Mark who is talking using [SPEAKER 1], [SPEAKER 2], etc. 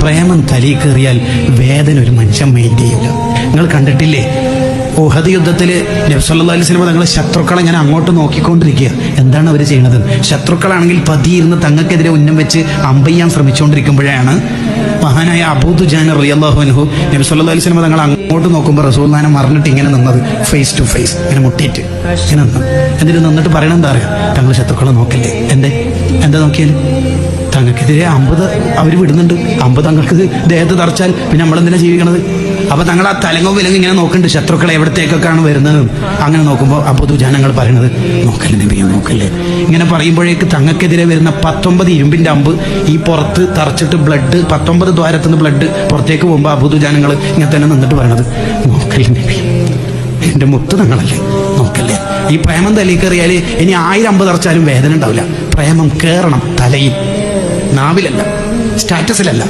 [SPEAKER 1] പ്രേമം തലയിൽ കയറിയാൽ വേദന ഒരു മനുഷ്യൻ മൈൻഡ് ചെയ്യില്ല. നിങ്ങൾ കണ്ടിട്ടില്ലേ, ഉഹദ് യുദ്ധത്തിൽ നബി സല്ലല്ലാഹു അലൈഹി വസല്ലം തങ്ങളെ ശത്രുക്കളെ ഇങ്ങനെ അങ്ങോട്ട് നോക്കിക്കൊണ്ടിരിക്കുക. എന്താണ് അവർ ചെയ്യുന്നത്? ശത്രുക്കളാണെങ്കിൽ പതിയിരുന്ന് തങ്ങൾക്കെതിരെ ഉന്നം വെച്ച് അമ്പയ്യാൻ ശ്രമിച്ചുകൊണ്ടിരിക്കുമ്പോഴാണ് മഹാനായ അബൂ ദുജാന റളിയല്ലാഹു അൻഹു നബി സല്ലല്ലാഹു അലൈഹി വസല്ലം തങ്ങൾ അങ്ങോട്ട് നോക്കുമ്പോൾ റസൂലുള്ളാഹിനെ മറന്നിട്ട് ഇങ്ങനെ നിന്നത്, ഫേസ് ടു ഫേസ് ഇങ്ങനെ മുട്ടിയിട്ട് ഇങ്ങനെ നിന്നു. എന്നിട്ട് നിന്നിട്ട് പറയണ എന്താ അറിയാം? തങ്ങൾ ശത്രുക്കളെ നോക്കല്ലേ. എന്താ നോക്കിയാൽ തങ്ങൾക്കെതിരെ 50 അവർ വിടുന്നുണ്ട്. 50 തങ്ങൾക്ക് ദേഹത്ത് തറച്ചാൽ പിന്നെ നമ്മളെന്തിനാ ജീവിക്കണത്? അപ്പൊ തങ്ങൾ ആ തലങ്ങോ വിലങ്ങ് ഇങ്ങനെ നോക്കുന്നുണ്ട്, ശത്രുക്കളെ എവിടത്തേക്കൊക്കെയാണ് വരുന്നത്. അങ്ങനെ നോക്കുമ്പോൾ അബൂ ദുജാനങ്ങൾ പറയണത്, നോക്കല്ലേ നബിയെ, നോക്കല്ലേ. ഇങ്ങനെ പറയുമ്പോഴേക്ക് തങ്ങൾക്കെതിരെ വരുന്ന 19 ഇരുമ്പിന്റെ അമ്പ് ഈ പുറത്ത് തറച്ചിട്ട് ബ്ലഡ് 19 ദ്വാരത്തുനിന്ന് ബ്ലഡ് പുറത്തേക്ക് പോകുമ്പോൾ അബൂ ദുജാനങ്ങൾ ഇങ്ങനെ തന്നെ നിന്നിട്ട് പറയണത്, നോക്കല്ലേ നബി, എന്റെ മുത്ത് തങ്ങളല്ലേ, നോക്കല്ലേ. ഈ പ്രേമം തലയിൽ കയറിയാൽ ഇനി 1000 അമ്പ് തറച്ചാലും വേദന ഉണ്ടാവില്ല. പ്രേമം കയറണം തലയിൽ, നാവിലല്ല, സ്റ്റാറ്റസിലല്ല.